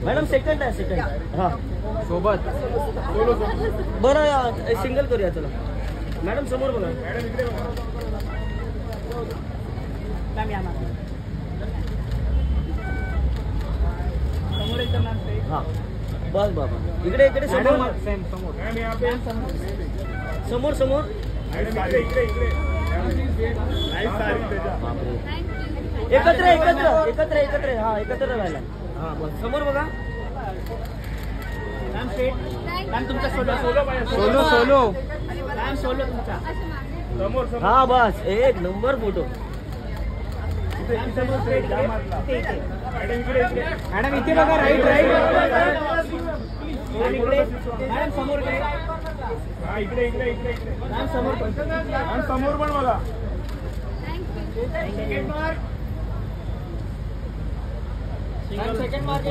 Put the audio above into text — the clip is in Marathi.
मॅडम सेकंड आहे सेकंड. हा सोबत बरं सिंगल करूया चला. मॅडम समोर बघा. मॅम या ना समोर एकदम. हा बस बाबा इकडे इकडे समोर समोर समोर. एकत्र एकत्र एकत्र एकत्र. हा एकत्र राहायला. हा बस समोर बघा. Ma'am straight. मॅम तुमचा solo solo solo. Ma'am solo तुमचा समोर. हा बस एक नंबर फोटो. मॅडम इथे बघा. Right right. मॅडम समोर इकडे इकडे इकडे. मॅम समोर समोर पण बघा. Second mark.